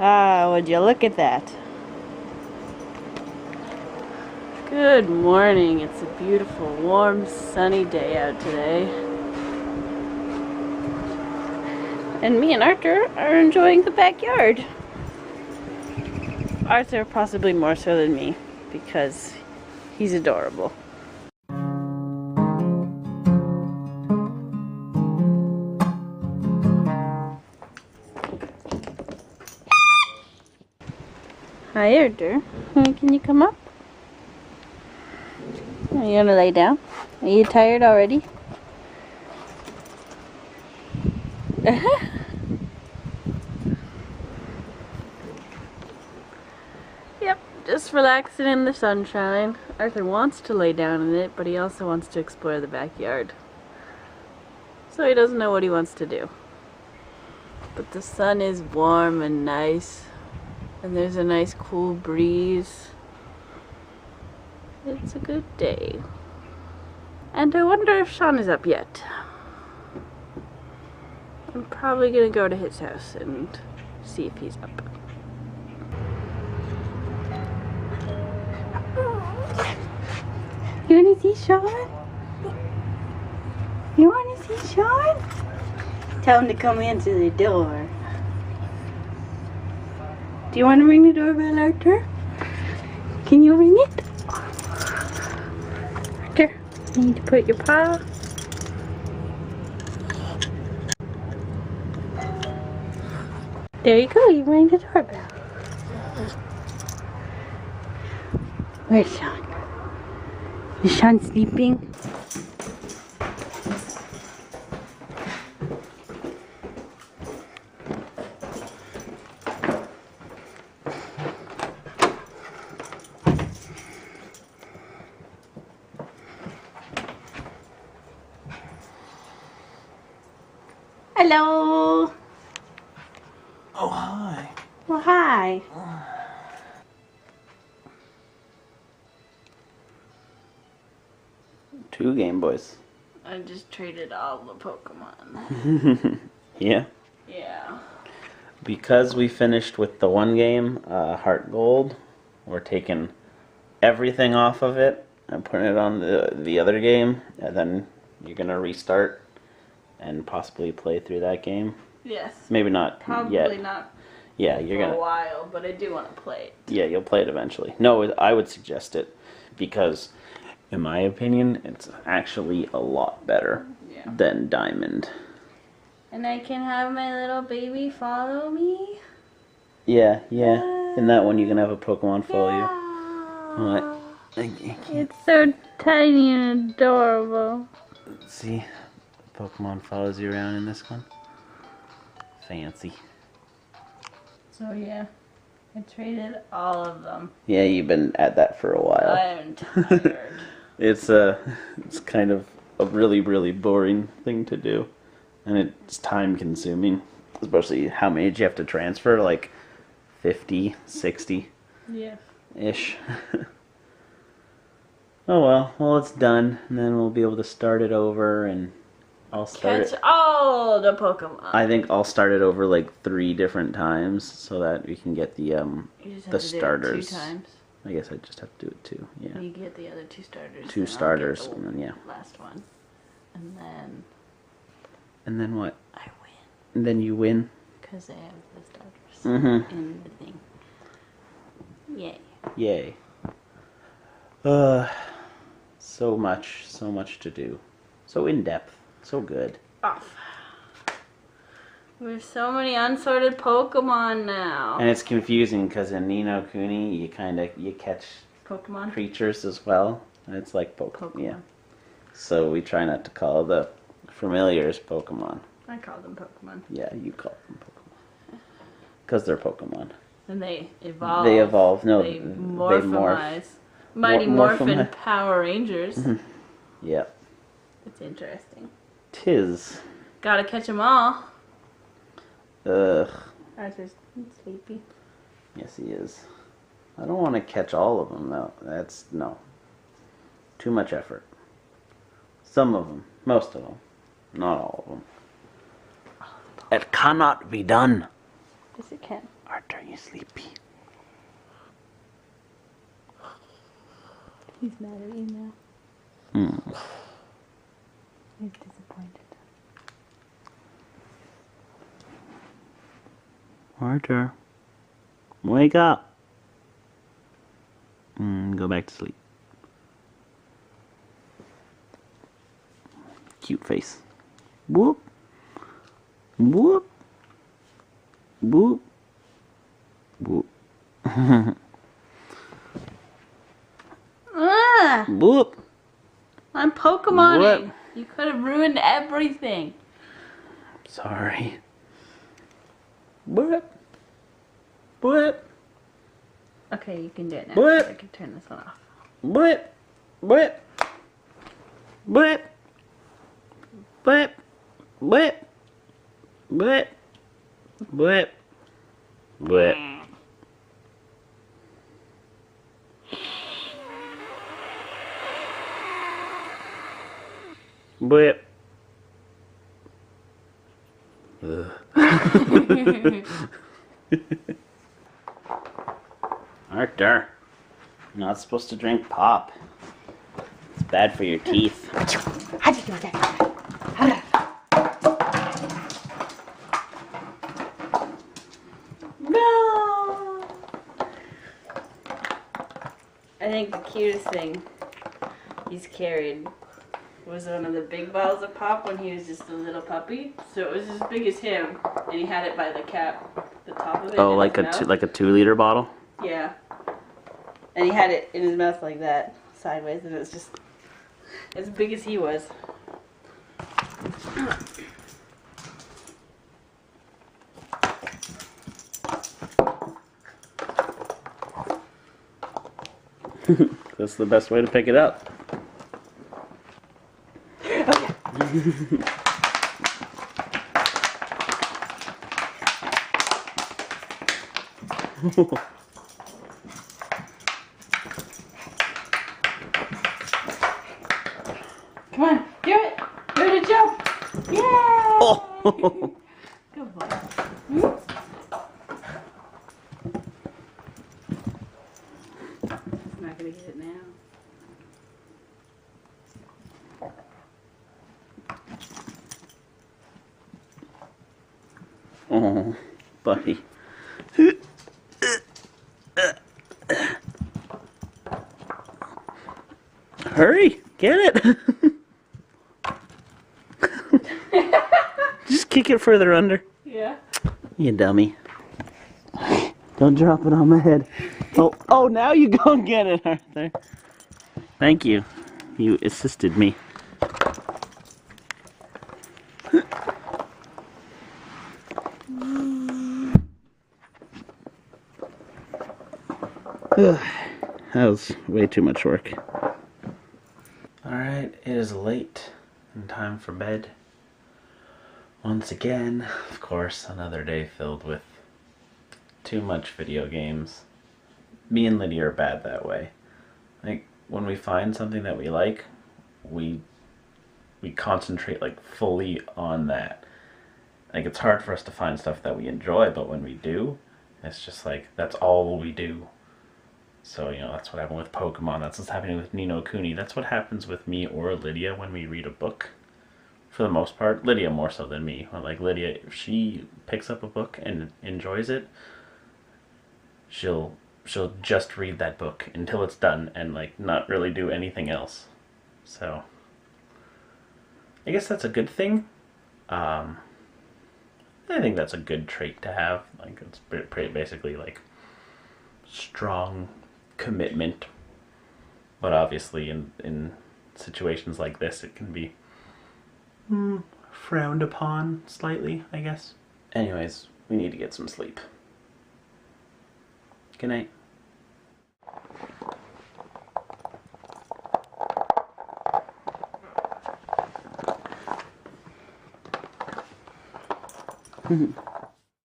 Ah, would you look at that? Good morning. It's a beautiful, warm, sunny day out today. And me and Arthur are enjoying the backyard. Arthur possibly more so than me because he's adorable. Hi, Arthur. Can you come up? Are you gonna lay down? Are you tired already? Yep, just relaxing in the sunshine. Arthur wants to lay down in it, but he also wants to explore the backyard. So he doesn't know what he wants to do. But the sun is warm and nice, and there's a nice cool breeze. It's a good day. And I wonder if Sean is up yet. I'm probably gonna go to his house and see if he's up. You wanna see Sean? You wanna see Sean? Tell him to come into the door. Do you wanna ring the doorbell, Arthur? Can you ring it? Arthur, you need to put your paw. There you go, you rang the doorbell. Where's Sean? Is Sean sleeping? Hello. Oh, hi. Well, hi. 2 Game Boys. I just traded all the Pokemon. Yeah. Yeah. Because we finished with the one game, Heart Gold, we're taking everything off of it and putting it on the other game, and then you're gonna restart and possibly play through that game. Yes. Maybe not Probably yet. not Yeah, you're for gonna. a while, but I do want to play it. Yeah, you'll play it eventually. No, I would suggest it because, in my opinion, it's actually a lot better than Diamond. And I can have my little baby follow me? Yeah. In that one, you can have a Pokemon follow you. What? It's so tiny and adorable. Let's see. Pokemon follows you around in this one. Fancy. So yeah, I traded all of them. Yeah, you've been at that for a while. I'm tired. It's kind of a really, really boring thing to do. And it's time consuming. Especially how many do you have to transfer? Like 50, 60? Yeah. Ish. Oh well. Well, it's done. And then we'll be able to start it over and I'll start Catch all the Pokemon. I think I'll start it over like 3 different times so that we can get the You just have to starters. do it 2 times. I guess I just have to do it 2. Yeah. You get the other 2 starters. 2 starters, and then yeah. Last one, and then. And then what? I win. And then you win. Because I have the starters in the thing. Yay. Yay. So much to do. So in depth. So good. Off. We have so many unsorted Pokemon now. And it's confusing because in Ni No Kuni you catch Pokemon creatures as well, and it's like Pokemon. Yeah. So we try not to call the familiars Pokemon. I call them Pokemon. Yeah, you call them Pokemon. Because they're Pokemon. And they evolve. They evolve. No, they they morphimize. morph. Mighty Morphin Morphimi- Power Rangers. Yep. It's interesting. 'Tis. Gotta catch them all. Ugh. Arthur's sleepy. Yes, he is. I don't want to catch all of them, though. No. Too much effort. Some of them. Most of them. Not all of them. It cannot be done. Yes, it can. Arthur, are you sleepy? He's mad at you now. Hmm. He's disappointed. Arthur, wake up. Go back to sleep. Cute face. Whoop. Whoop. Whoop. Whoop. Whoop. I'm Pokemoning. What? You could have ruined everything. Sorry. Whoop. Whoop. Okay, you can do it now. What? I can turn this one off. Whoop. Whoop. Whoop. Whoop. Whoop. Whoop. Whoop. Whoop. Whip. Arthur, you're not supposed to drink pop. It's bad for your teeth. How'd you do that? No! I think the cutest thing he's carried was one of the big bottles of pop when he was just a little puppy. So it was as big as him, and he had it by the cap, the top of it. Oh, like a 2-liter bottle? Yeah. And he had it in his mouth like that, sideways, and it was just as big as he was. That's the best way to pick it up. Come on, do it! Do it, jump! Yay! Oh. Good boy. I'm not gonna get it now. Oh, buddy. Hurry, get it. Just kick it further under. Yeah. You dummy. Don't drop it on my head. Oh, now you go and get it, Arthur. Thank you. You assisted me. That was way too much work. Alright, it is late and time for bed. Once again, of course, another day filled with too much video games. Me and Lydia are bad that way. Like, when we find something that we like, we concentrate like fully on that. Like, it's hard for us to find stuff that we enjoy, but when we do, it's just like, that's all we do. So, you know, that's what happened with Pokemon, that's what's happening with Ni No Kuni, that's what happens with me or Lydia when we read a book. For the most part, Lydia more so than me. Like, Lydia, if she picks up a book and enjoys it, she'll just read that book until it's done and, like, not really do anything else. So, I guess that's a good thing. I think that's a good trait to have. Like, it's basically, like, strong commitment. But obviously, in situations like this, it can be frowned upon slightly, I guess. Anyways, we need to get some sleep. Good night.